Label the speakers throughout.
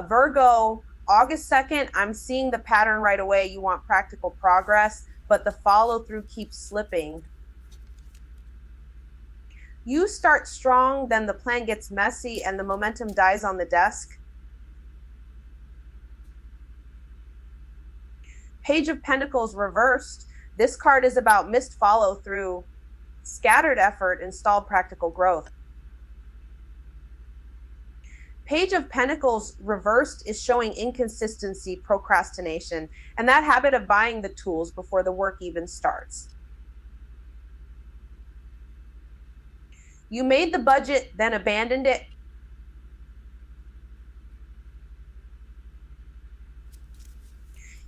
Speaker 1: Virgo, August 2nd, I'm seeing the pattern right away. You want practical progress, but the follow through keeps slipping. You start strong, then the plan gets messy and the momentum dies on the desk. Page of Pentacles reversed. This card is about missed follow through, scattered effort, and stalled practical growth. Page of Pentacles reversed is showing inconsistency, procrastination, and that habit of buying the tools before the work even starts. You made the budget, then abandoned it.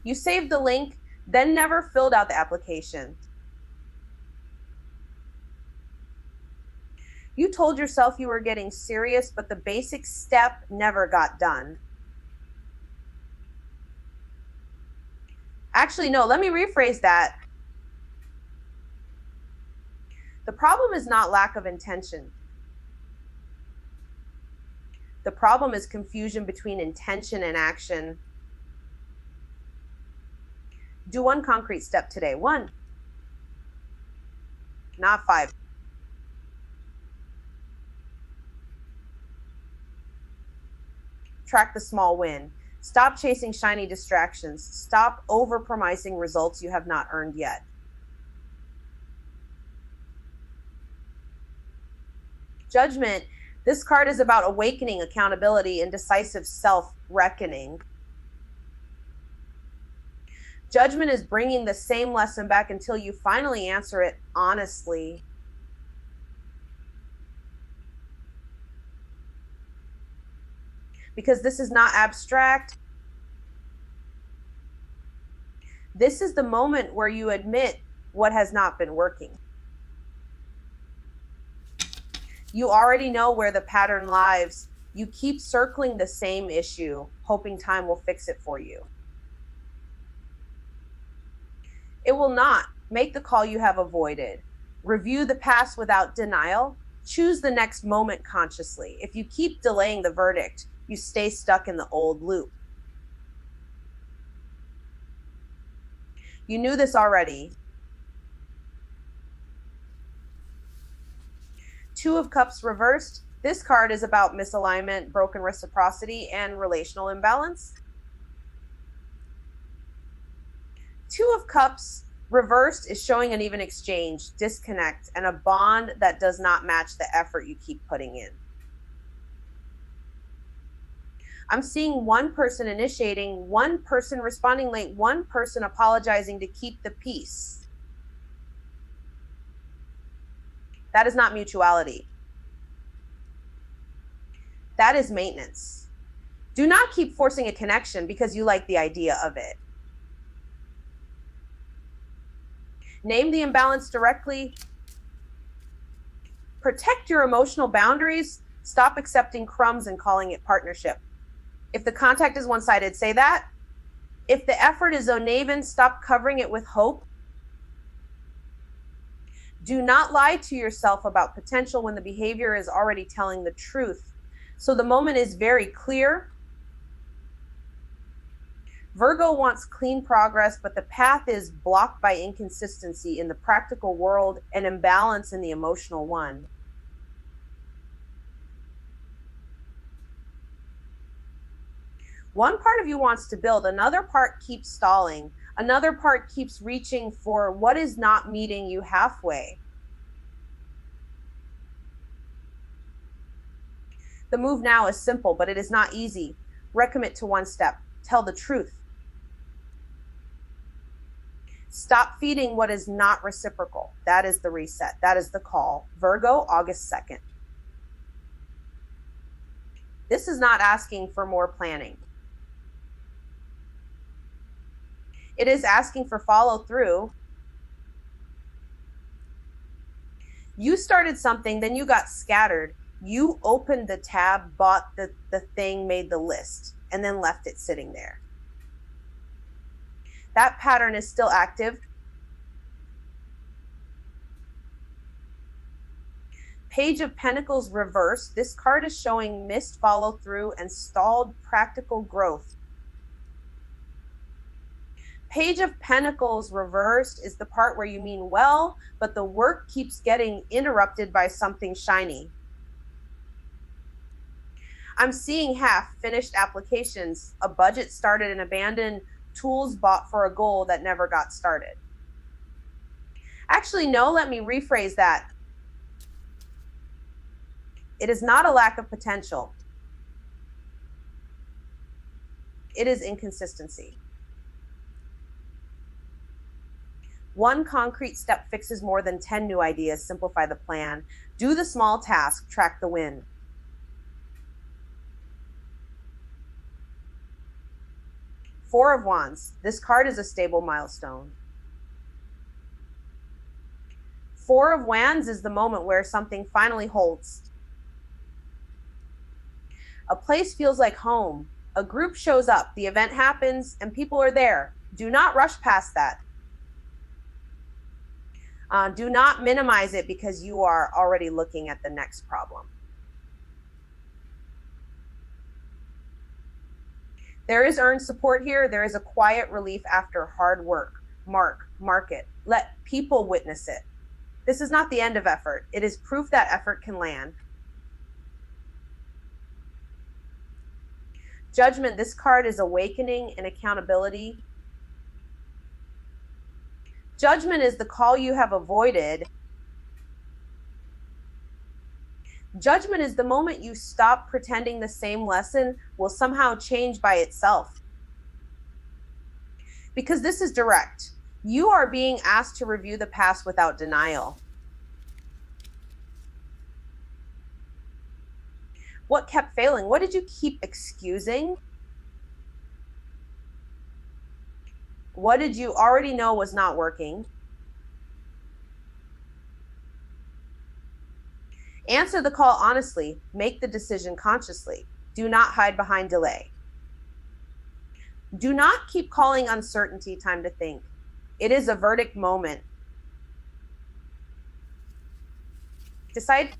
Speaker 1: You saved the link, then never filled out the application. You told yourself you were getting serious, but the basic step never got done. Actually, no, let me rephrase that. The problem is not lack of intention. The problem is confusion between intention and action. Do one concrete step today. 1, not 5. Track the small win. Stop chasing shiny distractions. Stop over-promising results you have not earned yet. Judgment. This card is about awakening, accountability, and decisive self-reckoning. Judgment is bringing the same lesson back until you finally answer it honestly. Because this is not abstract. This is the moment where you admit what has not been working. You already know where the pattern lies. You keep circling the same issue, hoping time will fix it for you. It will not. Make the call you have avoided. Review the past without denial. Choose the next moment consciously. If you keep delaying the verdict, you stay stuck in the old loop. You knew this already. 2 of Cups reversed. This card is about misalignment, broken reciprocity, and relational imbalance. 2 of Cups reversed is showing an even exchange, disconnect, and a bond that does not match the effort you keep putting in. I'm seeing one person initiating, one person responding late, one person apologizing to keep the peace. That is not mutuality. That is maintenance. Do not keep forcing a connection because you like the idea of it. Name the imbalance directly. Protect your emotional boundaries. Stop accepting crumbs and calling it partnership. If the contact is one-sided, say that. If the effort is uneven, stop covering it with hope. Do not lie to yourself about potential when the behavior is already telling the truth. So the moment is very clear. Virgo wants clean progress, but the path is blocked by inconsistency in the practical world and imbalance in the emotional one. One part of you wants to build, another part keeps stalling. Another part keeps reaching for what is not meeting you halfway. The move now is simple, but it is not easy. Recommit to one step. Tell the truth. Stop feeding what is not reciprocal. That is the reset. That is the call. Virgo, August 2nd. This is not asking for more planning. It is asking for follow through. You started something, then you got scattered. You opened the tab, bought the thing, made the list, and then left it sitting there. That pattern is still active. Page of Pentacles reversed. This card is showing missed follow through and stalled practical growth. Page of Pentacles reversed is the part where you mean well, but the work keeps getting interrupted by something shiny. I'm seeing half-finished applications, a budget started and abandoned, tools bought for a goal that never got started. Actually, no, let me rephrase that. It is not a lack of potential. It is inconsistency. One concrete step fixes more than 10 new ideas. Simplify the plan. Do the small task. Track the win. Four of Wands. This card is a stable milestone. Four of Wands is the moment where something finally holds. A place feels like home. A group shows up. The event happens and people are there. Do not rush past that. Do not minimize it because you are already looking at the next problem. There is earned support here. There is a quiet relief after hard work. Mark it. Let people witness it. This is not the end of effort. It is proof that effort can land. Judgment. This card is awakening and accountability. Judgment is the call you have avoided. Judgment is the moment you stop pretending the same lesson will somehow change by itself. Because this is direct. You are being asked to review the past without denial. What kept failing? What did you keep excusing? What did you already know was not working? Answer the call honestly. Make the decision consciously. Do not hide behind delay. Do not keep calling uncertainty time to think. It is a verdict moment. Decide.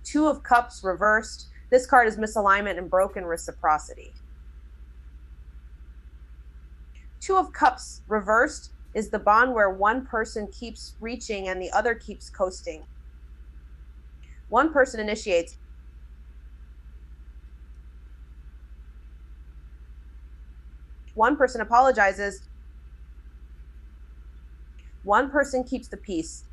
Speaker 1: Two of Cups reversed. This card is misalignment and broken reciprocity. Two of Cups reversed is the bond where one person keeps reaching and the other keeps coasting. One person initiates. One person apologizes. One person keeps the peace.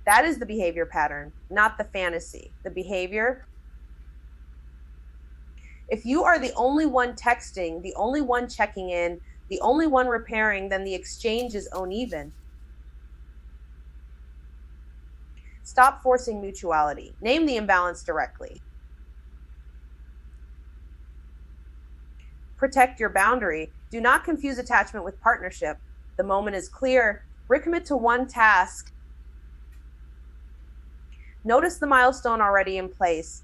Speaker 1: That is the behavior pattern, not the fantasy. The behavior. If you are the only one texting, the only one checking in, the only one repairing, then the exchange is uneven. Stop forcing mutuality. Name the imbalance directly. Protect your boundary. Do not confuse attachment with partnership. The moment is clear. Recommit to one task. Notice the milestone already in place.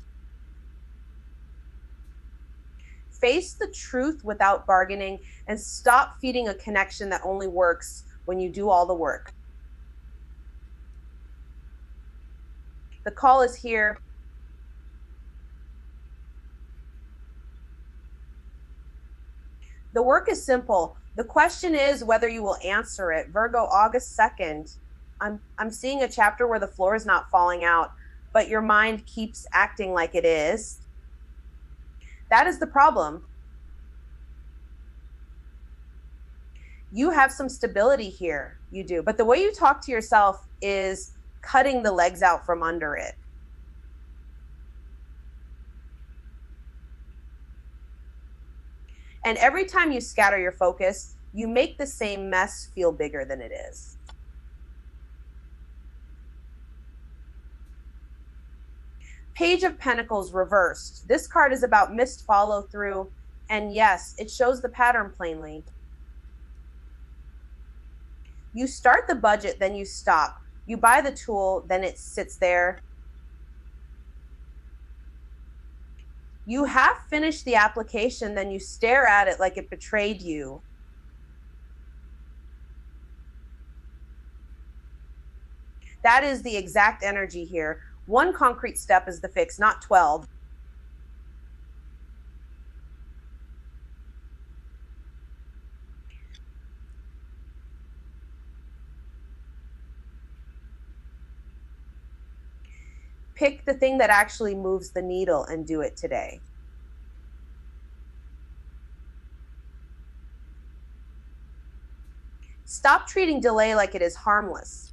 Speaker 1: Face the truth without bargaining and stop feeding a connection that only works when you do all the work. The call is here. The work is simple. The question is whether you will answer it. Virgo, August 2nd. I'm seeing a chapter where the floor is not falling out, but your mind keeps acting like it is. That is the problem. You have some stability here. You do. But the way you talk to yourself is cutting the legs out from under it. And every time you scatter your focus, you make the same mess feel bigger than it is. Page of Pentacles reversed. This card is about missed follow through. And yes, it shows the pattern plainly. You start the budget, then you stop. You buy the tool, then it sits there. You have finished the application, then you stare at it like it betrayed you. That is the exact energy here. One concrete step is the fix, not 12. Pick the thing that actually moves the needle and do it today. Stop treating delay like it is harmless.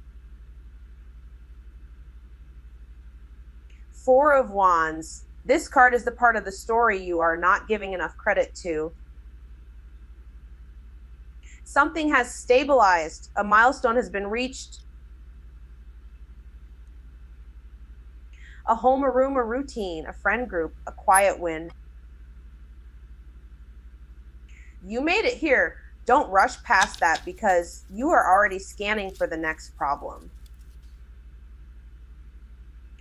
Speaker 1: Four of Wands. This card is the part of the story you are not giving enough credit to. Something has stabilized. A milestone has been reached. A home, a room, a routine, a friend group, a quiet win. You made it here. Don't rush past that because you are already scanning for the next problem.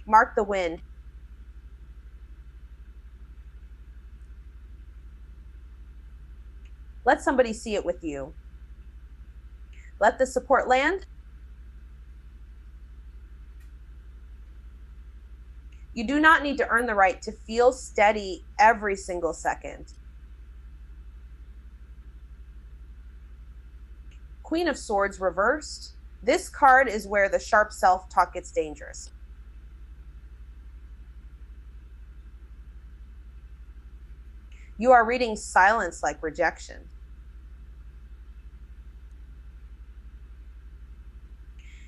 Speaker 1: Mark the win. Let somebody see it with you. Let the support land. You do not need to earn the right to feel steady every single second. Queen of Swords reversed. This card is where the sharp self-talk gets dangerous. You are reading silence like rejection.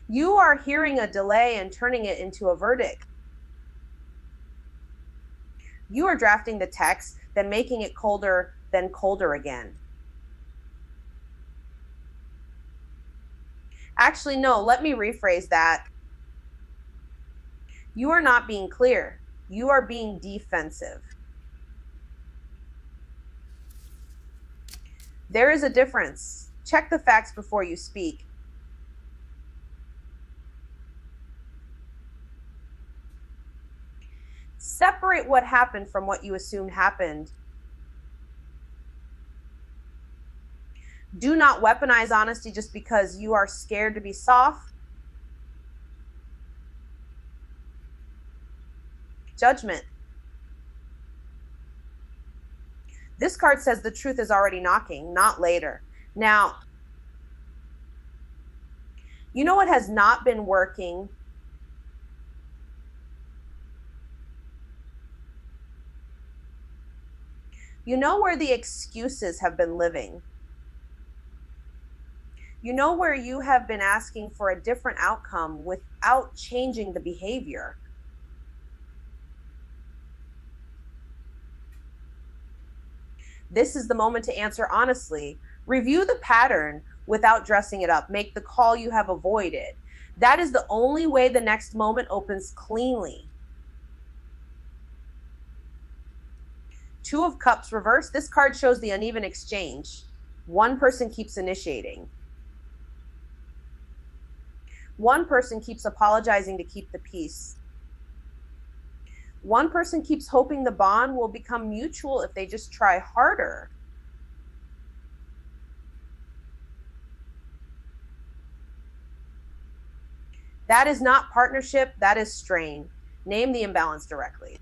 Speaker 1: You are hearing a delay and turning it into a verdict. You are drafting the text, then making it colder, then colder again. Actually, no, let me rephrase that. You are not being clear. You are being defensive. There is a difference. Check the facts before you speak. Separate what happened from what you assumed happened. Do not weaponize honesty just because you are scared to be soft. Judgment. This card says the truth is already knocking, not later. Now, you know what has not been working? You know where the excuses have been living. You know where you have been asking for a different outcome without changing the behavior. This is the moment to answer honestly. Review the pattern without dressing it up. Make the call you have avoided. That is the only way the next moment opens cleanly. Two of Cups reversed. This card shows the uneven exchange. One person keeps initiating. One person keeps apologizing to keep the peace. One person keeps hoping the bond will become mutual if they just try harder. That is not partnership, that is strain. Name the imbalance directly.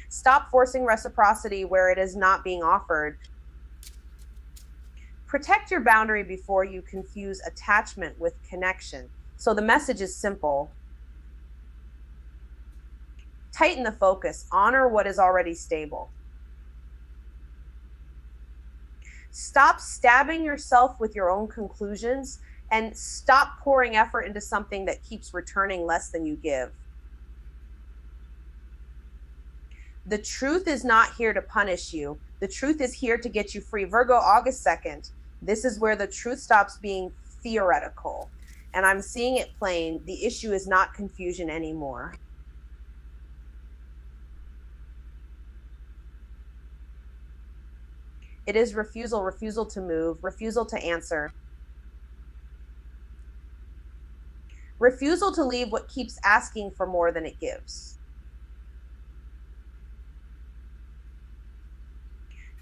Speaker 1: Stop forcing reciprocity where it is not being offered. Protect your boundary before you confuse attachment with connection. So the message is simple. Tighten the focus. Honor what is already stable. Stop stabbing yourself with your own conclusions and stop pouring effort into something that keeps returning less than you give. The truth is not here to punish you. The truth is here to get you free. Virgo, August 2nd. This is where the truth stops being theoretical. And I'm seeing it plain. The issue is not confusion anymore. It is refusal, refusal to move, refusal to answer. Refusal to leave what keeps asking for more than it gives.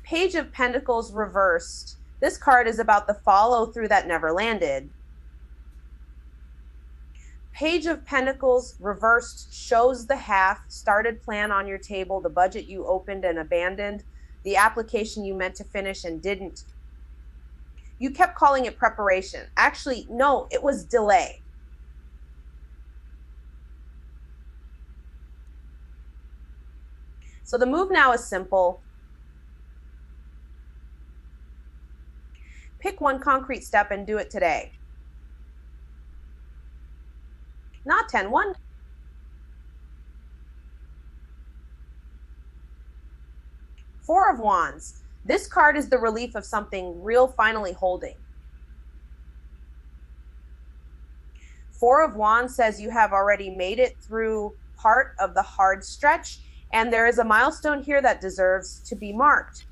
Speaker 1: Page of Pentacles reversed. This card is about the follow through that never landed. Page of Pentacles reversed shows the half started plan on your table, the budget you opened and abandoned, the application you meant to finish and didn't. You kept calling it preparation. Actually, no, it was delay. So the move now is simple. Pick one concrete step and do it today. Not 10, 1. Four of Wands. This card is the relief of something real finally holding. Four of Wands says you have already made it through part of the hard stretch, and there is a milestone here that deserves to be marked.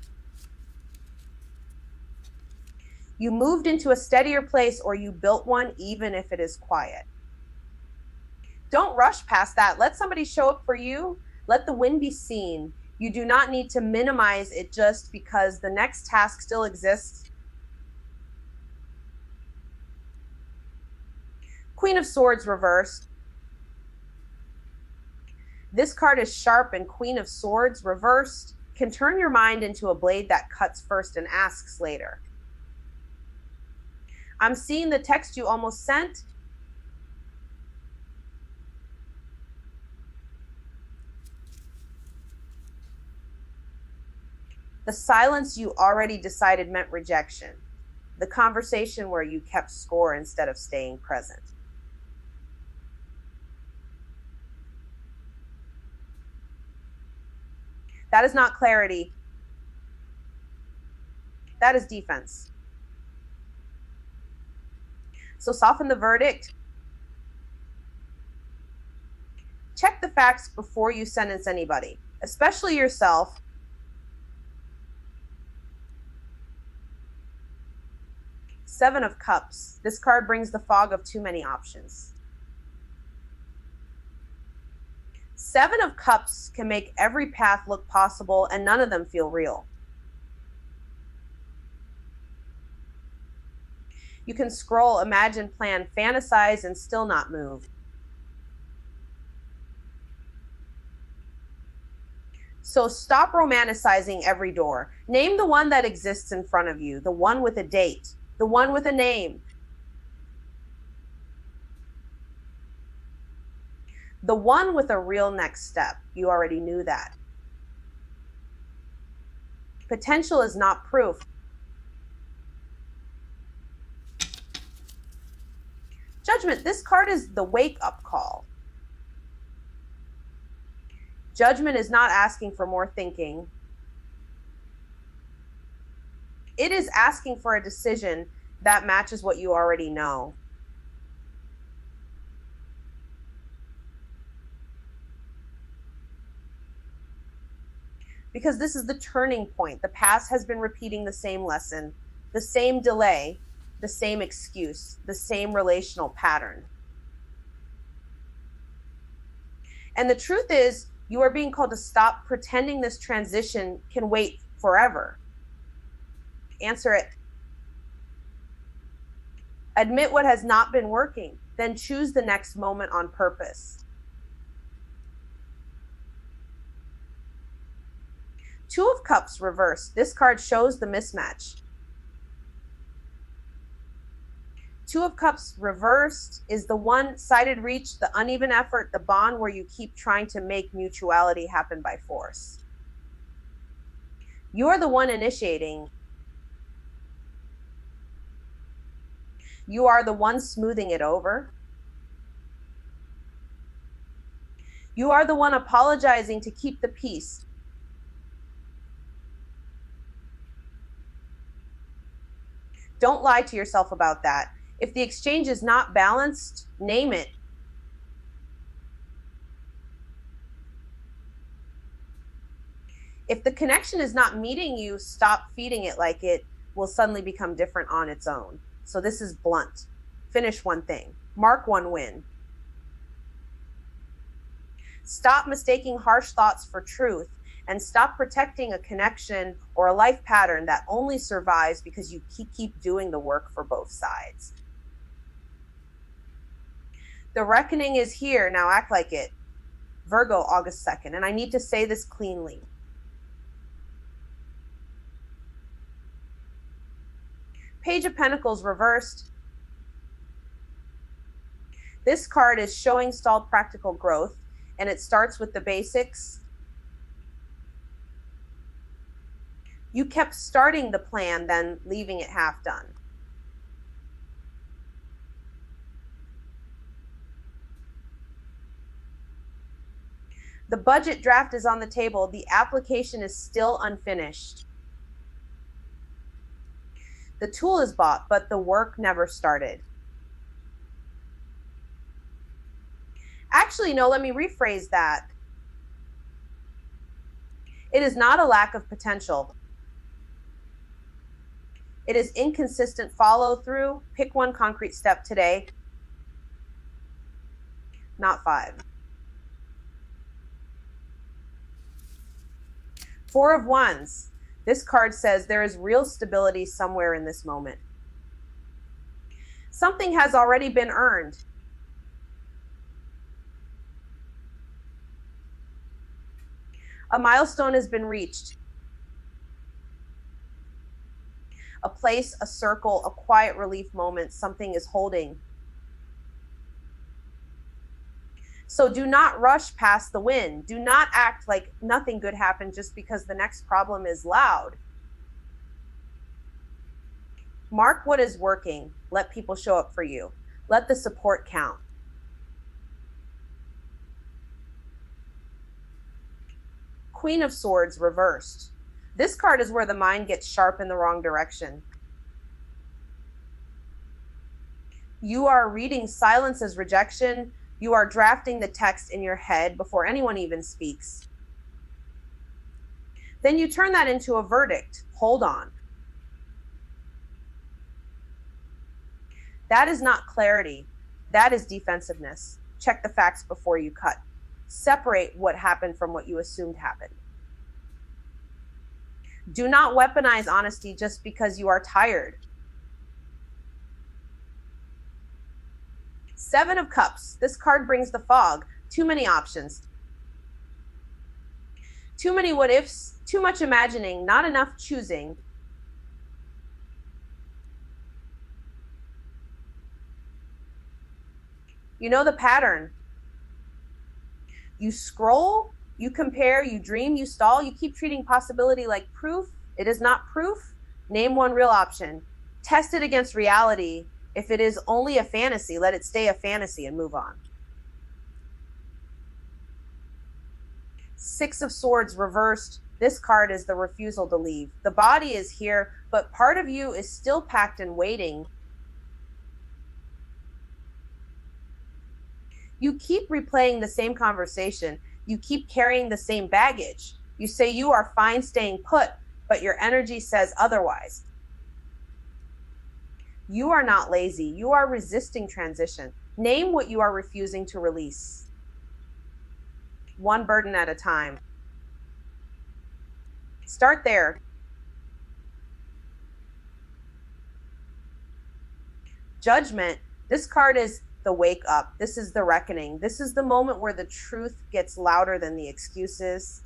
Speaker 1: You moved into a steadier place, or you built one, even if it is quiet. Don't rush past that. Let somebody show up for you. Let the win be seen. You do not need to minimize it just because the next task still exists. Queen of Swords reversed. This card is sharp, and Queen of Swords reversed can turn your mind into a blade that cuts first and asks later. I'm seeing the text you almost sent. The silence you already decided meant rejection. The conversation where you kept score instead of staying present. That is not clarity. That is defense. So soften the verdict. Check the facts before you sentence anybody, especially yourself. Seven of Cups. This card brings the fog of too many options. Seven of Cups can make every path look possible, and none of them feel real. You can scroll, imagine, plan, fantasize, and still not move. So stop romanticizing every door. Name the one that exists in front of you, the one with a date, the one with a name, the one with a real next step. You already knew that. Potential is not proof. Judgment. This card is the wake-up call. Judgment is not asking for more thinking. It is asking for a decision that matches what you already know. Because this is the turning point. The past has been repeating the same lesson, the same delay, the same excuse, the same relational pattern. And the truth is, you are being called to stop pretending this transition can wait forever. Answer it. Admit what has not been working, then choose the next moment on purpose. Two of Cups reversed. This card shows the mismatch. Two of Cups reversed is the one-sided reach, the uneven effort, the bond where you keep trying to make mutuality happen by force. You're the one initiating. You are the one smoothing it over. You are the one apologizing to keep the peace. Don't lie to yourself about that. If the exchange is not balanced, name it. If the connection is not meeting you, stop feeding it like it will suddenly become different on its own. So this is blunt. Finish one thing. Mark one win. Stop mistaking harsh thoughts for truth and stop protecting a connection or a life pattern that only survives because you keep doing the work for both sides. The reckoning is here. Now act like it. Virgo, August 2nd. And I need to say this cleanly. Page of Pentacles reversed. This card is showing stalled practical growth, and it starts with the basics. You kept starting the plan, then leaving it half done. The budget draft is on the table. The application is still unfinished. The tool is bought, but the work never started. Actually, no, let me rephrase that. It is not a lack of potential. It is inconsistent follow through. Pick one concrete step today, not 5. 4 of Wands. This card says there is real stability somewhere in this moment. Something has already been earned. A milestone has been reached. A place, a circle, a quiet relief moment, something is holding. So do not rush past the win. Do not act like nothing good happened just because the next problem is loud. Mark what is working. Let people show up for you. Let the support count. Queen of Swords reversed. This card is where the mind gets sharp in the wrong direction. You are reading silence as rejection. You are drafting the text in your head before anyone even speaks. Then you turn that into a verdict. Hold on. That is not clarity. That is defensiveness. Check the facts before you cut. Separate what happened from what you assumed happened. Do not weaponize honesty just because you are tired. 7 of Cups. This card brings the fog. Too many options. Too many what ifs. Too much imagining. Not enough choosing. You know the pattern. You scroll, you compare, you dream, you stall, you keep treating possibility like proof. It is not proof. Name one real option. Test it against reality. If it is only a fantasy, let it stay a fantasy and move on. 6 of Swords reversed. This card is the refusal to leave. The body is here, but part of you is still packed and waiting. You keep replaying the same conversation. You keep carrying the same baggage. You say you are fine staying put, but your energy says otherwise. You are not lazy. You are resisting transition. Name what you are refusing to release. One burden at a time. Start there. Judgment. This card is the wake up. This is the reckoning. This is the moment where the truth gets louder than the excuses.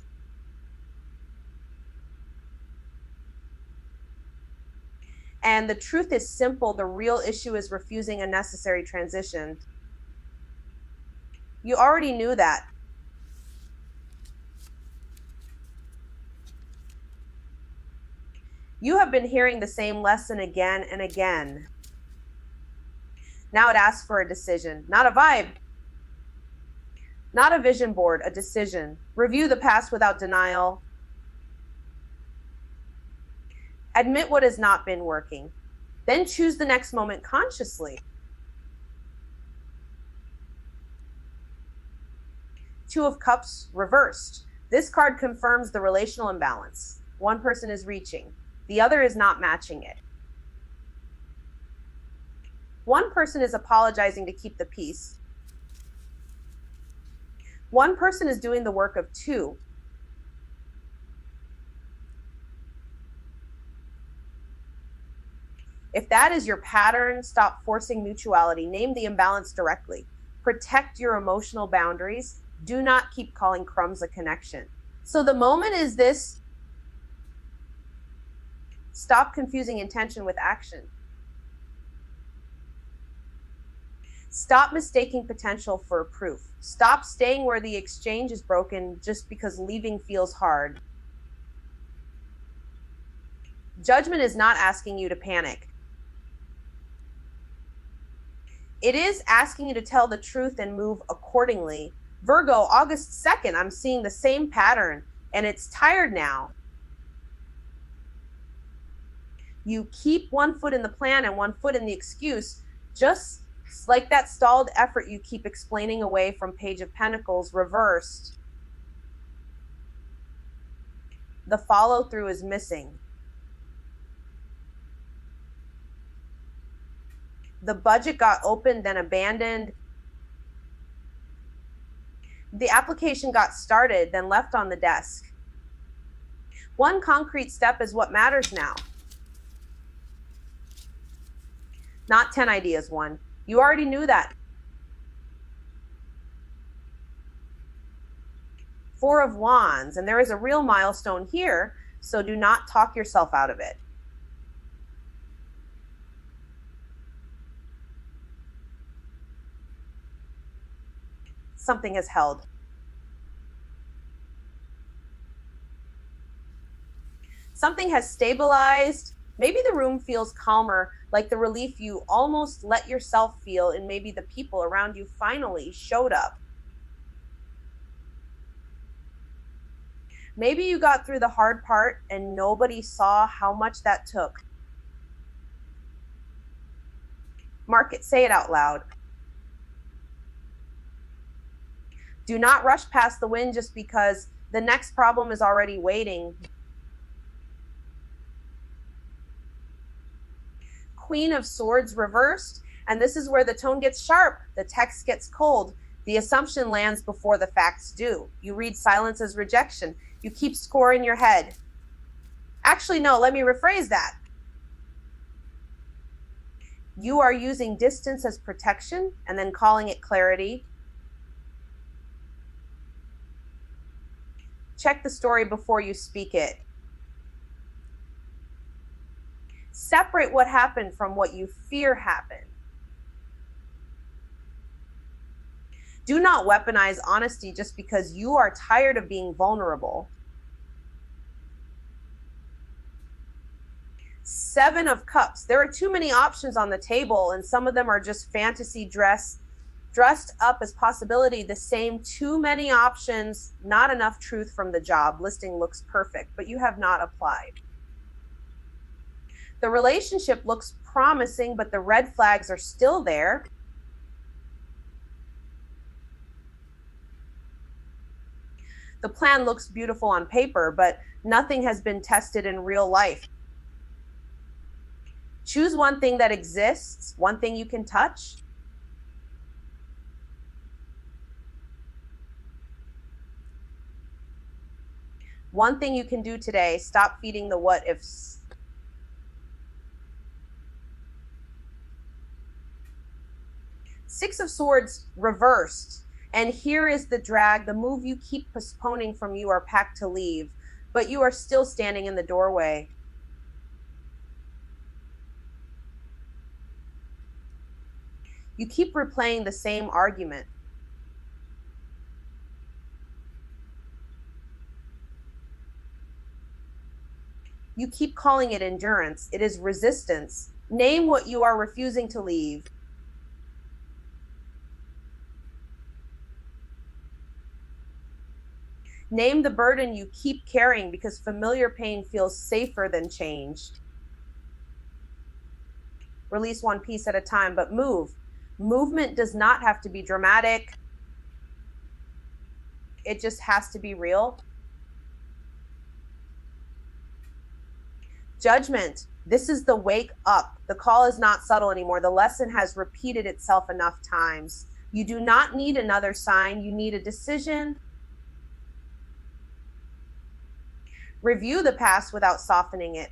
Speaker 1: And the truth is simple. The real issue is refusing a necessary transition. You already knew that. You have been hearing the same lesson again and again. Now it asks for a decision, not a vibe, not a vision board, a decision. Review the past without denial. Admit what has not been working. Then choose the next moment consciously. 2 of Cups reversed. This card confirms the relational imbalance. One person is reaching. The other is not matching it. One person is apologizing to keep the peace. One person is doing the work of 2. If that is your pattern, stop forcing mutuality. Name the imbalance directly. Protect your emotional boundaries. Do not keep calling crumbs a connection. So the moment is this: stop confusing intention with action. Stop mistaking potential for proof. Stop staying where the exchange is broken just because leaving feels hard. Judgment is not asking you to panic. It is asking you to tell the truth and move accordingly. Virgo, August 2nd, I'm seeing the same pattern, and it's tired now. You keep one foot in the plan and one foot in the excuse, just like that stalled effort you keep explaining away from Page of Pentacles reversed. The follow-through is missing. The budget got opened, then abandoned. The application got started, then left on the desk. One concrete step is what matters now. Not 10 ideas, one. You already knew that. Four of Wands, and there is a real milestone here, so do not talk yourself out of it. Something has held. Something has stabilized. Maybe the room feels calmer, like the relief you almost let yourself feel, and maybe the people around you finally showed up. Maybe you got through the hard part and nobody saw how much that took. Mark it, say it out loud. Do not rush past the win just because the next problem is already waiting. Queen of Swords reversed, and this is where the tone gets sharp, the text gets cold, the assumption lands before the facts do. You read silence as rejection. You keep score in your head. Actually, no, let me rephrase that. You are using distance as protection and then calling it clarity. Check the story before you speak it. Separate what happened from what you fear happened. Do not weaponize honesty just because you are tired of being vulnerable. Seven of Cups. There are too many options on the table, and some of them are just fantasy dressed up as possibility. The same, too many options, not enough truth from the job. Listing looks perfect, but you have not applied. The relationship looks promising, but the red flags are still there. The plan looks beautiful on paper, but nothing has been tested in real life. Choose one thing that exists, one thing you can touch. One thing you can do today. Stop feeding the what ifs. Six of Swords reversed. And here is the drag. The move you keep postponing from you are packed to leave, but you are still standing in the doorway. You keep replaying the same argument. You keep calling it endurance. It is resistance. Name what you are refusing to leave. Name the burden you keep carrying, because familiar pain feels safer than change. Release one piece at a time, but move. Movement does not have to be dramatic. It just has to be real. Judgment. This is the wake up. The call is not subtle anymore. The lesson has repeated itself enough times. You do not need another sign. You need a decision. Review the past without softening it.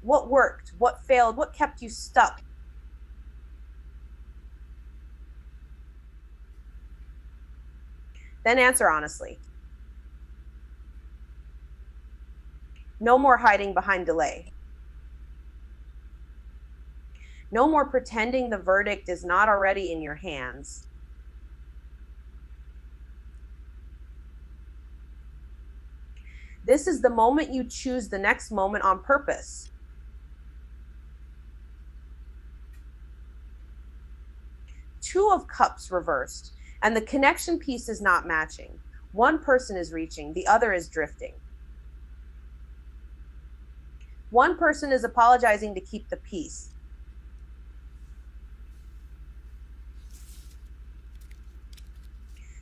Speaker 1: What worked? What failed? What kept you stuck? Then answer honestly. No more hiding behind delay. No more pretending the verdict is not already in your hands. This is the moment you choose the next moment on purpose. Two of Cups reversed, and the connection piece is not matching. One person is reaching, the other is drifting. One person is apologizing to keep the peace.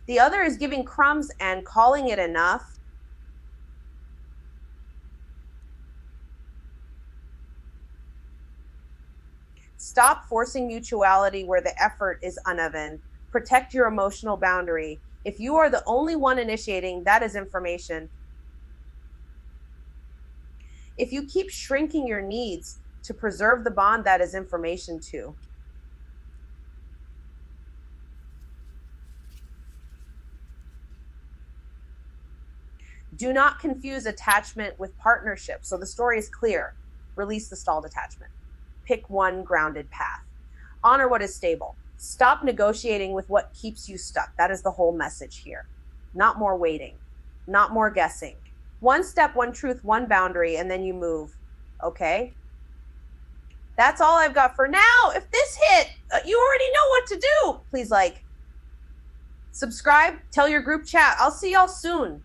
Speaker 1: The other is giving crumbs and calling it enough. Stop forcing mutuality where the effort is uneven. Protect your emotional boundary. If you are the only one initiating, that is information. If you keep shrinking your needs to preserve the bond, that is information too. Do not confuse attachment with partnership. So the story is clear. Release the stalled attachment. Pick one grounded path. Honor what is stable. Stop negotiating with what keeps you stuck. That is the whole message here. Not more waiting, not more guessing. One step, one truth, one boundary, and then you move. Okay? That's all I've got for now. If this hit, you already know what to do. Please like, subscribe, tell your group chat. I'll see y'all soon.